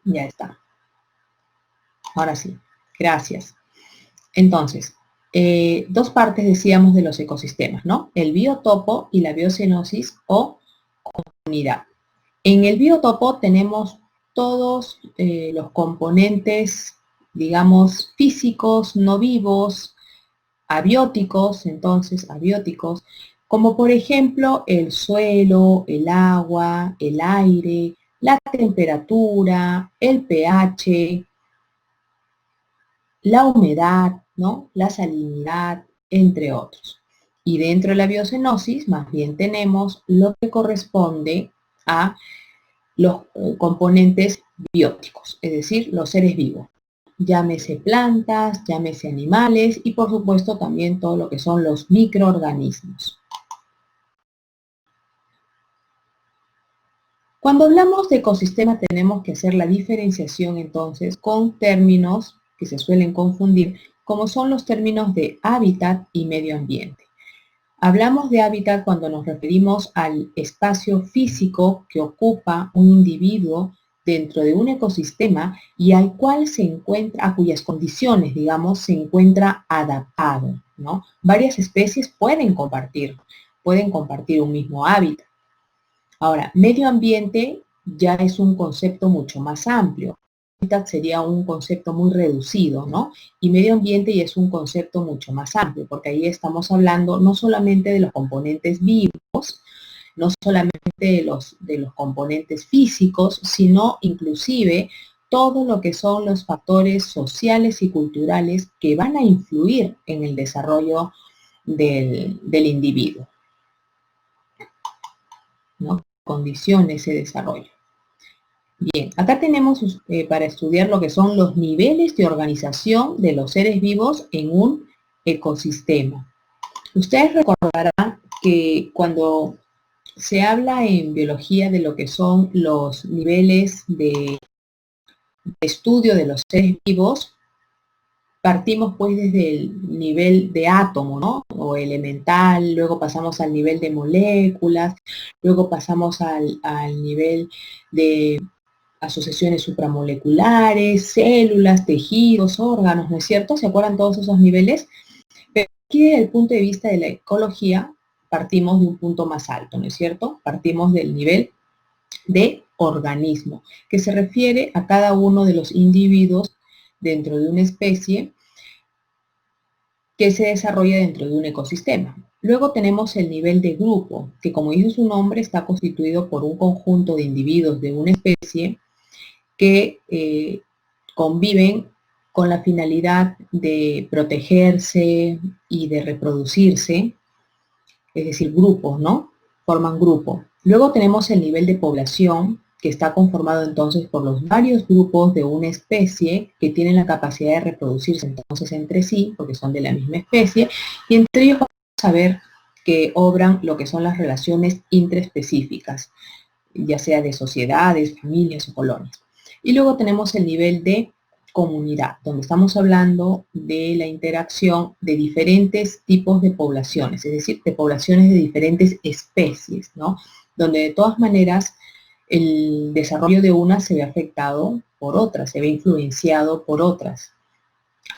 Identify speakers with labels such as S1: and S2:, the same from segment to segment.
S1: Ya está. Ahora sí. Gracias. Entonces, dos partes decíamos de los ecosistemas, ¿no? El biotopo y la biocenosis o comunidad. En el biotopo tenemos todos los componentes, digamos, físicos, no vivos, abióticos, entonces, abióticos, como por ejemplo el suelo, el agua, el aire, la temperatura, el pH, la humedad, ¿no? La salinidad, entre otros. Y dentro de la biocenosis, más bien tenemos lo que corresponde a los componentes bióticos, es decir, los seres vivos. Llámese plantas, llámese animales y por supuesto también todo lo que son los microorganismos. Cuando hablamos de ecosistema tenemos que hacer la diferenciación entonces con términos que se suelen confundir, como son los términos de hábitat y medio ambiente. Hablamos de hábitat cuando nos referimos al espacio físico que ocupa un individuo dentro de un ecosistema y al cual se encuentra, a cuyas condiciones, digamos, se encuentra adaptado, ¿no? Varias especies pueden compartir un mismo hábitat. Ahora, medio ambiente ya es un concepto mucho más amplio. Hábitat sería un concepto muy reducido, ¿no? Y medio ambiente ya es un concepto mucho más amplio, porque ahí estamos hablando no solamente de los componentes vivos, no solamente de los componentes físicos, sino inclusive todo lo que son los factores sociales y culturales que van a influir en el desarrollo del individuo, ¿no? Condiciona ese desarrollo. Bien, acá tenemos para estudiar lo que son los niveles de organización de los seres vivos en un ecosistema. Ustedes recordarán que cuando se habla en biología de lo que son los niveles de estudio de los seres vivos, partimos pues desde el nivel de átomo, ¿no? O elemental, luego pasamos al nivel de moléculas, luego pasamos al nivel de asociaciones supramoleculares, células, tejidos, órganos, ¿no es cierto? ¿Se acuerdan todos esos niveles? Pero aquí desde el punto de vista de la ecología, partimos de un punto más alto, ¿no es cierto? Partimos del nivel de organismo, que se refiere a cada uno de los individuos dentro de una especie que se desarrolla dentro de un ecosistema. Luego tenemos el nivel de grupo, que como dice su nombre, está constituido por un conjunto de individuos de una especie que conviven con la finalidad de protegerse y de reproducirse, es decir, grupos, ¿no? Forman grupo. Luego tenemos el nivel de población, que está conformado entonces por los varios grupos de una especie que tienen la capacidad de reproducirse entonces entre sí, porque son de la misma especie, y entre ellos vamos a ver que obran lo que son las relaciones intraespecíficas, ya sea de sociedades, familias o colonias. Y luego tenemos el nivel de comunidad, donde estamos hablando de la interacción de diferentes tipos de poblaciones, es decir, de poblaciones de diferentes especies, ¿no? Donde de todas maneras el desarrollo de una se ve afectado por otras, se ve influenciado por otras.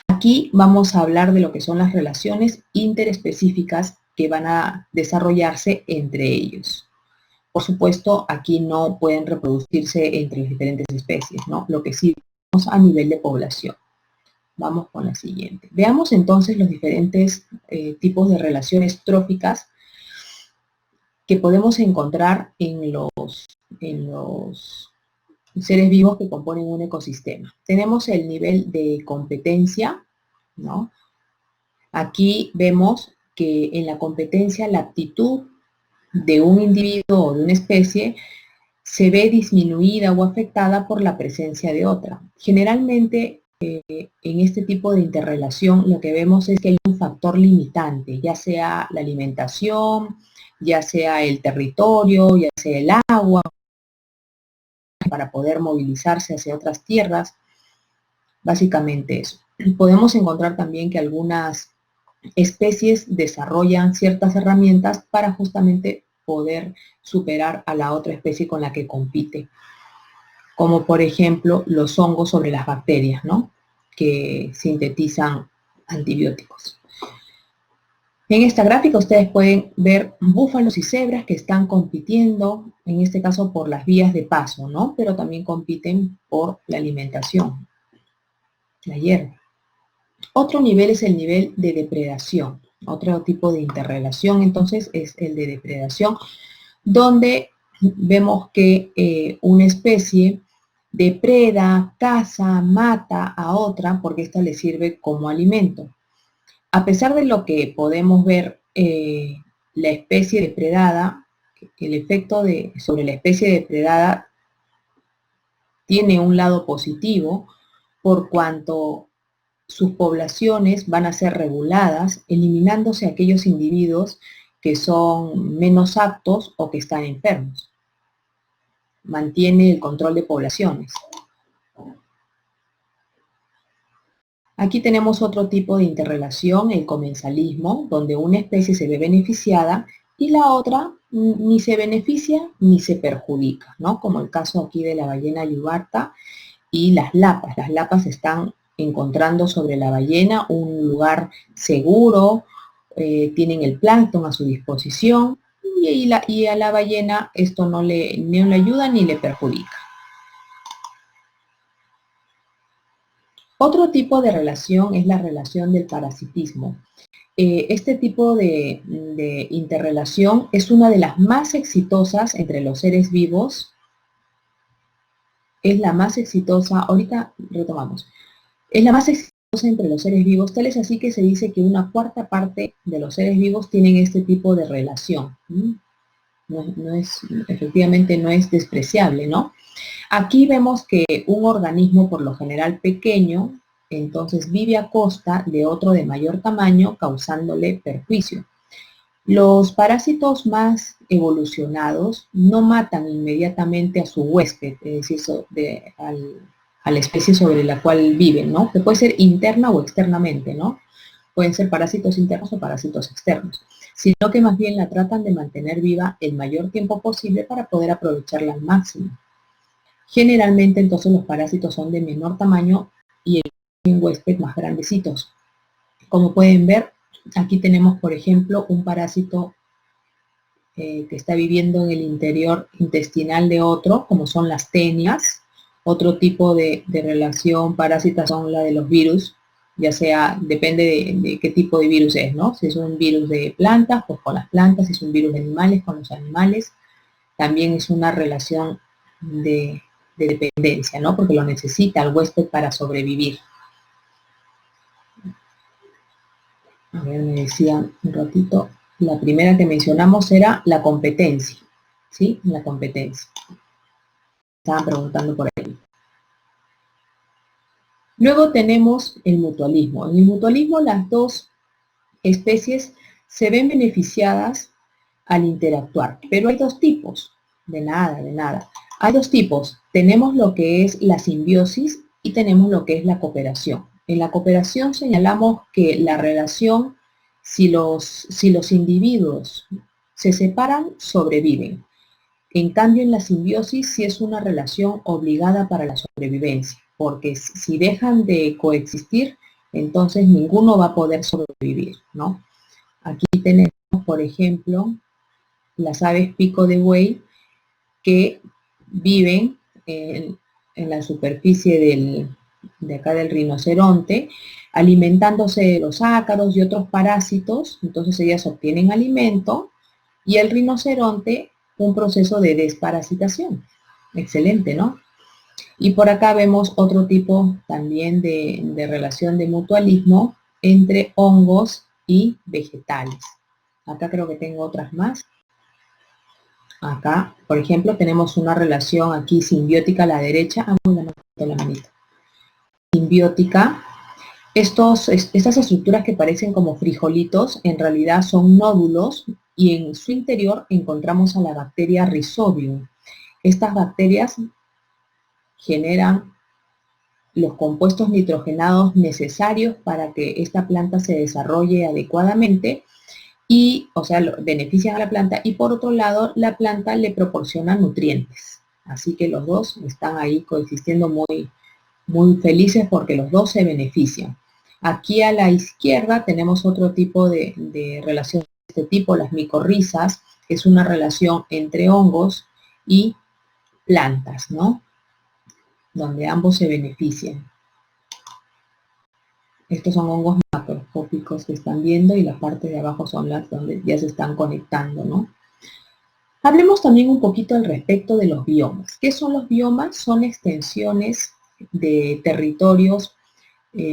S1: Aquí vamos a hablar de lo que son las relaciones interespecíficas que van a desarrollarse entre ellos. Por supuesto, aquí no pueden reproducirse entre las diferentes especies, ¿no? Lo que sí vemos a nivel de población. Vamos con la siguiente. Veamos entonces los diferentes tipos de relaciones tróficas que podemos encontrar en los seres vivos que componen un ecosistema. Tenemos el nivel de competencia, ¿no? Aquí vemos que en la competencia la aptitud de un individuo o de una especie se ve disminuida o afectada por la presencia de otra. Generalmente, en este tipo de interrelación, lo que vemos es que hay un factor limitante, ya sea la alimentación, ya sea el territorio, ya sea el agua, para poder movilizarse hacia otras tierras, básicamente eso. Podemos encontrar también que algunas especies desarrollan ciertas herramientas para justamente poder superar a la otra especie con la que compite como por ejemplo los hongos sobre las bacterias, ¿no? Que sintetizan antibióticos. En esta gráfica ustedes pueden ver búfalos y cebras que están compitiendo, en este caso por las vías de paso, ¿no? Pero también compiten por la alimentación, la hierba. Otro nivel es el nivel de depredación. Otro tipo de interrelación, entonces, es el de depredación, donde vemos que una especie depreda, caza, mata a otra porque ésta le sirve como alimento. A pesar de lo que podemos ver, la especie depredada, el efecto sobre la especie depredada tiene un lado positivo por cuanto sus poblaciones van a ser reguladas, eliminándose aquellos individuos que son menos aptos o que están enfermos. Mantiene el control de poblaciones. Aquí tenemos otro tipo de interrelación, el comensalismo, donde una especie se ve beneficiada y la otra ni se beneficia ni se perjudica, ¿no? Como el caso aquí de la ballena yubarta y las lapas. Las lapas están encontrando sobre la ballena un lugar seguro, tienen el plancton a su disposición y a la ballena esto no le ayuda ni le perjudica. Otro tipo de relación es la relación del parasitismo. Este tipo de interrelación es una de las más exitosas entre los seres vivos. Es la más exitosa, ahorita retomamos, es la más exitosa entre los seres vivos, tal es así que se dice que una cuarta parte de los seres vivos tienen este tipo de relación. Efectivamente no es despreciable, ¿no? Aquí vemos que un organismo por lo general pequeño, entonces vive a costa de otro de mayor tamaño, causándole perjuicio. Los parásitos más evolucionados no matan inmediatamente a su huésped, es decir, a la especie sobre la cual viven, ¿no? Que puede ser interna o externamente, ¿no? Pueden ser parásitos internos o parásitos externos, sino que más bien la tratan de mantener viva el mayor tiempo posible para poder aprovecharla al máximo. Generalmente entonces los parásitos son de menor tamaño y el huésped más grandecitos. Como pueden ver, aquí tenemos por ejemplo un parásito que está viviendo en el interior intestinal de otro, como son las tenias. Otro tipo de relación parásita son la de los virus, ya sea, depende de qué tipo de virus es, ¿no? Si es un virus de plantas, pues con las plantas; si es un virus de animales, con los animales. También es una relación de dependencia, ¿no? Porque lo necesita el huésped para sobrevivir. A ver, me decían un ratito, la primera que mencionamos era la competencia, ¿sí? La competencia. Estaban preguntando por ahí. Luego tenemos el mutualismo. En el mutualismo las dos especies se ven beneficiadas al interactuar, pero hay dos tipos. De nada. Hay dos tipos. Tenemos lo que es la simbiosis y tenemos lo que es la cooperación. En la cooperación señalamos que la relación, si los individuos se separan, sobreviven. En cambio, en la simbiosis sí es una relación obligada para la sobrevivencia, porque si dejan de coexistir, entonces ninguno va a poder sobrevivir, ¿no? Aquí tenemos, por ejemplo, las aves pico de buey que viven en la superficie de acá del rinoceronte, alimentándose de los ácaros y otros parásitos. Entonces ellas obtienen alimento y el rinoceronte un proceso de desparasitación. Excelente, ¿no? Y por acá vemos otro tipo también de relación de mutualismo entre hongos y vegetales. Acá creo que tengo otras más. Acá, por ejemplo, tenemos una relación aquí simbiótica a la derecha. La manita. Simbiótica. Estas estructuras que parecen como frijolitos, en realidad son nódulos y en su interior encontramos a la bacteria Rhizobium. Estas bacterias generan los compuestos nitrogenados necesarios para que esta planta se desarrolle adecuadamente y, o sea, benefician a la planta, y por otro lado, la planta le proporciona nutrientes. Así que los dos están ahí coexistiendo muy felices porque los dos se benefician. Aquí a la izquierda tenemos otro tipo de relación de este tipo, las micorrizas, que es una relación entre hongos y plantas, ¿no? Donde ambos se benefician. Estos son hongos macroscópicos que están viendo y la parte de abajo son las donde ya se están conectando, ¿no? Hablemos también un poquito al respecto de los biomas. ¿Qué son los biomas? Son extensiones de territorios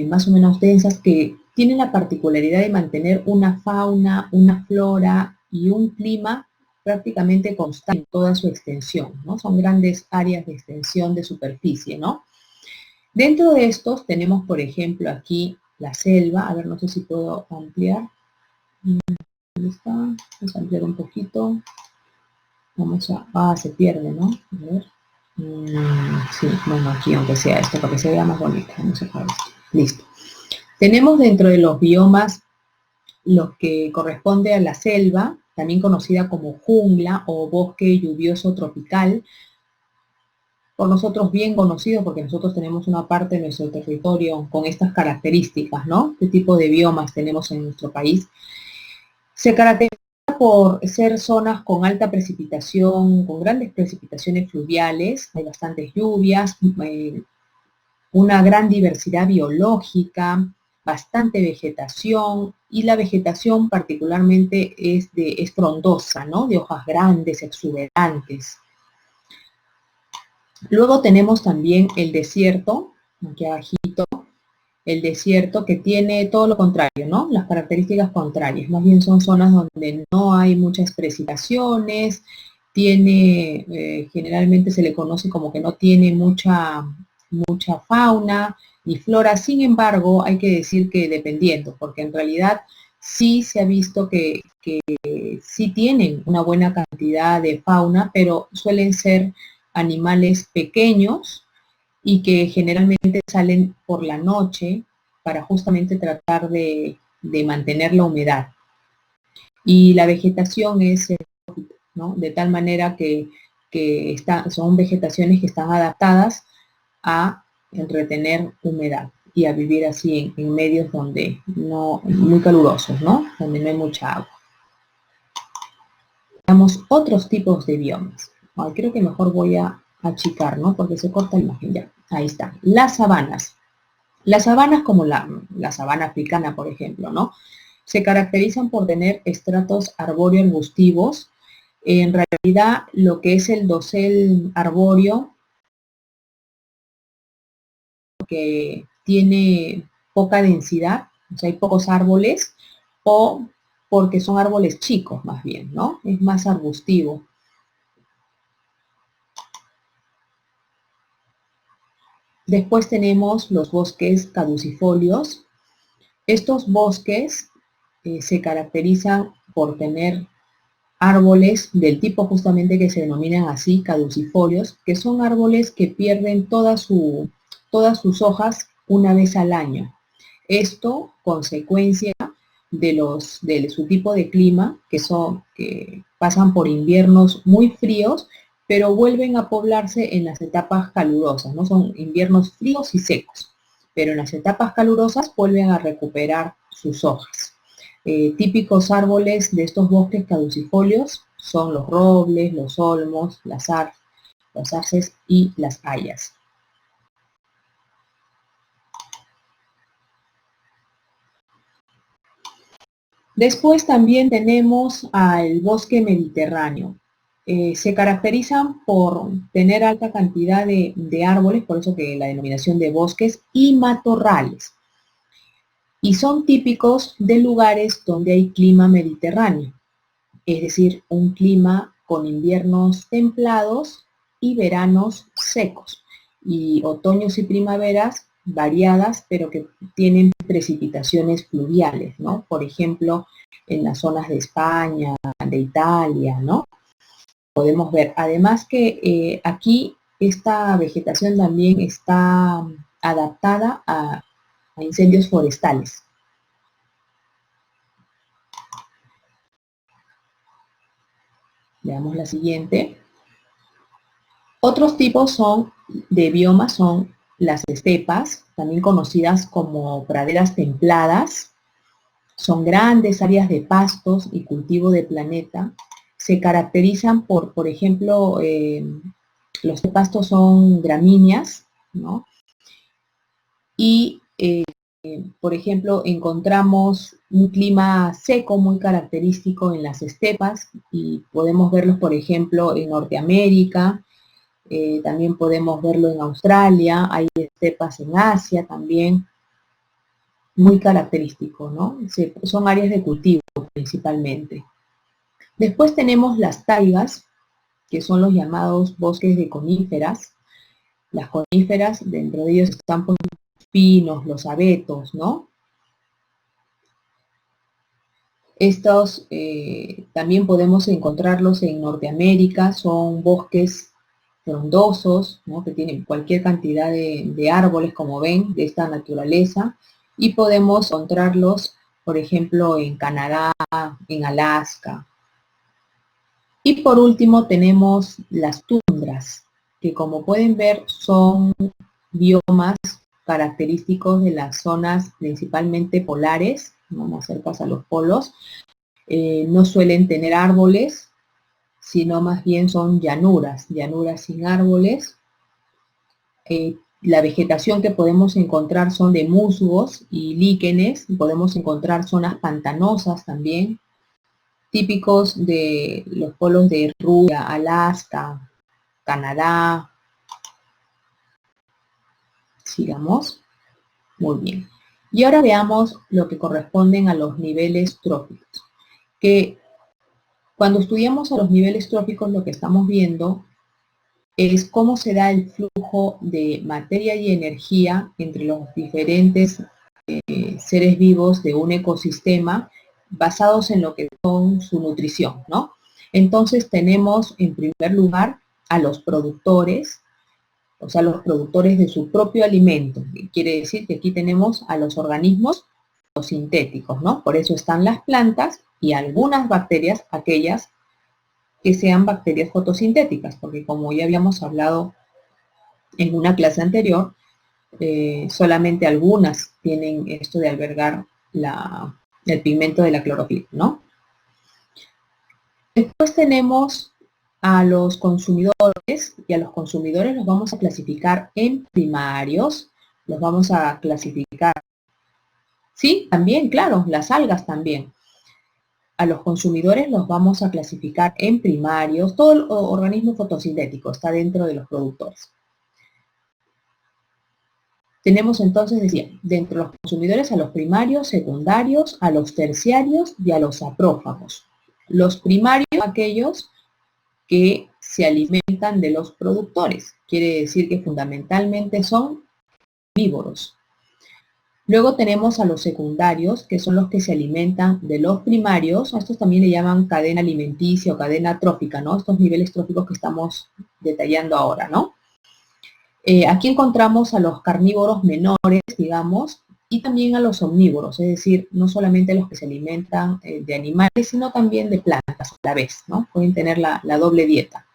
S1: más o menos densas que tienen la particularidad de mantener una fauna, una flora y un clima prácticamente constante en toda su extensión, ¿no? Son grandes áreas de extensión de superficie, ¿no? Dentro de estos tenemos, por ejemplo, aquí la selva. A ver, no sé si puedo ampliar. ¿Dónde está? Vamos a ampliar un poquito. Vamos a... se pierde, ¿no? A ver. Sí, bueno, aquí aunque sea esto, para que se vea más bonito. Vamos a dejar esto. Listo. Tenemos dentro de los biomas lo que corresponde a la selva, también conocida como jungla o bosque lluvioso tropical, por nosotros bien conocido porque nosotros tenemos una parte de nuestro territorio con estas características, ¿no? ¿Qué tipo de biomas tenemos en nuestro país? Se caracteriza por ser zonas con alta precipitación, con grandes precipitaciones fluviales, hay bastantes lluvias, una gran diversidad biológica, bastante vegetación, y la vegetación particularmente es frondosa, ¿no? De hojas grandes, exuberantes. Luego tenemos también el desierto, aquí abajito, el desierto que tiene todo lo contrario, ¿no? Las características contrarias, más bien son zonas donde no hay muchas precipitaciones, generalmente se le conoce como que no tiene mucha fauna y flora. Sin embargo, hay que decir que dependiendo, porque en realidad sí se ha visto que sí tienen una buena cantidad de fauna, pero suelen ser animales pequeños y que generalmente salen por la noche para justamente tratar de mantener la humedad. Y la vegetación es, ¿no? De tal manera que son vegetaciones que están adaptadas a retener humedad y a vivir así en medios donde no, muy calurosos, ¿no? Donde no hay mucha agua. Veamos otros tipos de biomas. Ay, creo que mejor voy a achicar, ¿no? Porque se corta la imagen ya. Ahí está. Las sabanas. Las sabanas, como la sabana africana, por ejemplo, ¿no? Se caracterizan por tener estratos arbóreo-arbustivos. En realidad, lo que es el dosel arbóreo, que tiene poca densidad, o sea, hay pocos árboles, o porque son árboles chicos, más bien, ¿no? Es más arbustivo. Después tenemos los bosques caducifolios. Estos bosques se caracterizan por tener árboles del tipo justamente que se denominan así, caducifolios, que son árboles que pierden todas sus hojas una vez al año. Esto consecuencia de su tipo de clima, que pasan por inviernos muy fríos, pero vuelven a poblarse en las etapas calurosas, ¿no? Son inviernos fríos y secos, pero en las etapas calurosas vuelven a recuperar sus hojas. Típicos árboles de estos bosques caducifolios son los robles, los olmos, los arces y las hayas. Después también tenemos al bosque mediterráneo. Se caracterizan por tener alta cantidad de árboles, por eso que la denominación de bosques, y matorrales. Y son típicos de lugares donde hay clima mediterráneo, es decir, un clima con inviernos templados y veranos secos, y otoños y primaveras variadas, pero que tienen precipitaciones pluviales, ¿no? Por ejemplo, en las zonas de España, de Italia, ¿no? Podemos ver. Además que aquí esta vegetación también está adaptada a incendios forestales. Veamos la siguiente. Otros tipos de biomas son las estepas, también conocidas como praderas templadas. Son grandes áreas de pastos y cultivo de planeta. Se caracterizan por ejemplo, los pastos son gramíneas, ¿no? Y, por ejemplo, encontramos un clima seco muy característico en las estepas y podemos verlos, por ejemplo, en Norteamérica, también podemos verlo en Australia, hay estepas en Asia también, muy característico, ¿no? Son áreas de cultivo principalmente. Después tenemos las taigas, que son los llamados bosques de coníferas. Las coníferas, dentro de ellos están los pinos, los abetos, ¿no? Estos también podemos encontrarlos en Norteamérica, son bosques frondosos, ¿no? Que tienen cualquier cantidad de árboles, como ven, de esta naturaleza, y podemos encontrarlos, por ejemplo, en Canadá, en Alaska. Y por último tenemos las tundras, que como pueden ver son biomas característicos de las zonas principalmente polares, no más cercas a los polos. No suelen tener árboles, sino más bien son llanuras sin árboles. La vegetación que podemos encontrar son de musgos y líquenes, podemos encontrar zonas pantanosas también, típicos de los polos de Rusia, Alaska, Canadá. Sigamos. Muy bien. Y ahora veamos lo que corresponden a los niveles tróficos. Que cuando estudiamos a los niveles tróficos, lo que estamos viendo es cómo se da el flujo de materia y energía entre los diferentes seres vivos de un ecosistema basados en lo que son su nutrición, ¿no? Entonces tenemos en primer lugar a los productores, o sea, los productores de su propio alimento. Quiere decir que aquí tenemos a los organismos sintéticos, ¿no? Por eso están las plantas y algunas bacterias, aquellas que sean bacterias fotosintéticas, porque como ya habíamos hablado en una clase anterior, solamente algunas tienen esto de albergar el pigmento de la clorofila, ¿no? Después tenemos a los consumidores, y a los consumidores los vamos a clasificar en primarios, los vamos a clasificar, sí, también, claro, las algas también. A los consumidores los vamos a clasificar en primarios, todo el organismo fotosintético está dentro de los productores. Tenemos entonces, decía, dentro de los consumidores a los primarios, secundarios, a los terciarios y a los saprófagos. Los primarios, aquellos que se alimentan de los productores. Quiere decir que fundamentalmente son herbívoros. Luego tenemos a los secundarios, que son los que se alimentan de los primarios. A estos también le llaman cadena alimenticia o cadena trófica, ¿no? Estos niveles tróficos que estamos detallando ahora, ¿no? Aquí encontramos a los carnívoros menores, digamos, y también a los omnívoros, es decir, no solamente los que se alimentan de animales, sino también de plantas a la vez, ¿no? Pueden tener la doble dieta.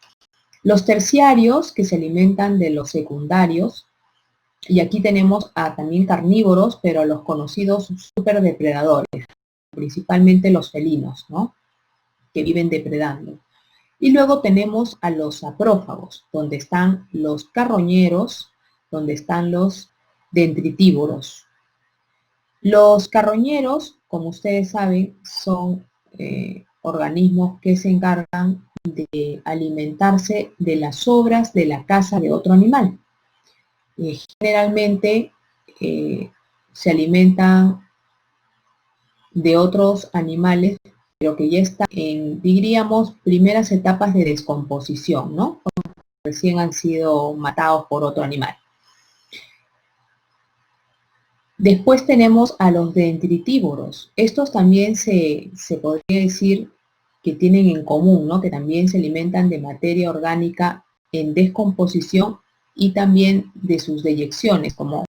S1: Los terciarios, que se alimentan de los secundarios, y aquí tenemos también carnívoros, pero a los conocidos superdepredadores, principalmente los felinos, ¿no? Que viven depredando. Y luego tenemos a los saprófagos, donde están los carroñeros, donde están los dentritívoros. Los carroñeros, como ustedes saben, son organismos que se encargan de alimentarse de las sobras de la caza de otro animal. Generalmente se alimentan de otros animales, pero que ya están en, diríamos, primeras etapas de descomposición, ¿no? Cuando recién han sido matados por otro animal. Después tenemos a los dentritívoros. Estos también se podría decir que tienen en común, ¿no? Que también se alimentan de materia orgánica en descomposición y también de sus deyecciones, como,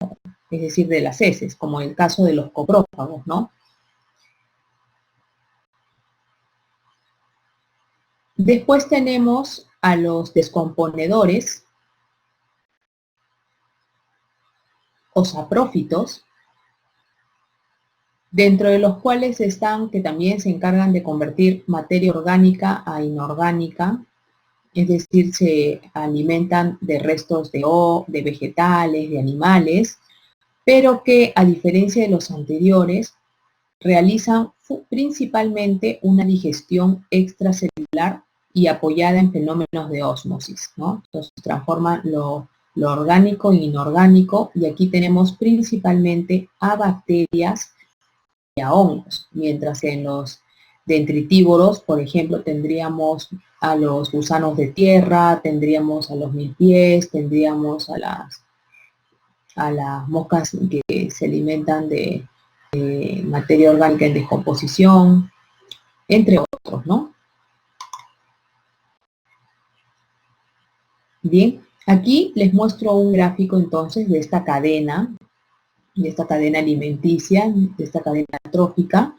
S1: es decir, de las heces, como en el caso de los coprófagos, ¿no? Después tenemos a los descomponedores, o saprófitos, dentro de los cuales están que también se encargan de convertir materia orgánica a inorgánica, es decir, se alimentan de restos de vegetales, de animales, pero que a diferencia de los anteriores, realizan principalmente una digestión extracelular y apoyada en fenómenos de ósmosis, ¿no? Entonces transforman lo orgánico en inorgánico, y aquí tenemos principalmente a bacterias y a hongos, mientras que en los detritívoros, por ejemplo, tendríamos a los gusanos de tierra, tendríamos a los milpies, tendríamos a las moscas que se alimentan de materia orgánica en descomposición, entre otros, ¿no? Bien, aquí les muestro un gráfico entonces de esta cadena alimenticia, de esta cadena trófica.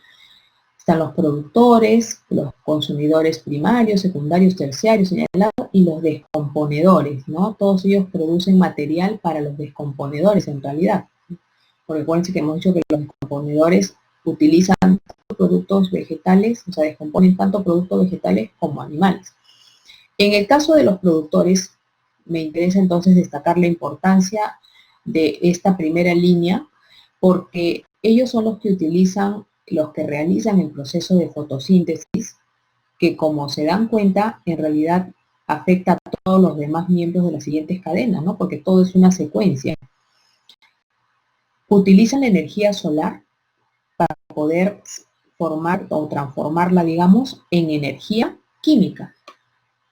S1: Están los productores, los consumidores primarios, secundarios, terciarios, señalados, y los descomponedores, ¿no? Todos ellos producen material para los descomponedores en realidad. Porque acuérdense que hemos dicho que los descomponedores utilizan productos vegetales, o sea, descomponen tanto productos vegetales como animales. En el caso de los productores, me interesa entonces destacar la importancia de esta primera línea, porque ellos son los que realizan el proceso de fotosíntesis, que como se dan cuenta, en realidad afecta a todos los demás miembros de las siguientes cadenas, ¿no? Porque todo es una secuencia. Utilizan la energía solar para poder formar o transformarla, digamos, en energía química,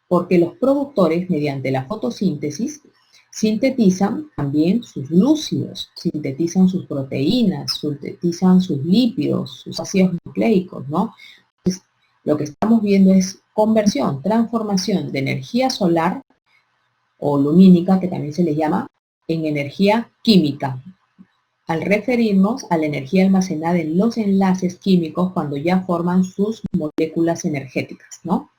S1: porque los productores, mediante la fotosíntesis, sintetizan también sus glúcidos, sintetizan sus proteínas, sintetizan sus lípidos, sus ácidos nucleicos, ¿no? Entonces, lo que estamos viendo es conversión, transformación de energía solar o lumínica, que también se le llama, en energía química, al referirnos a la energía almacenada en los enlaces químicos cuando ya forman sus moléculas energéticas, ¿no?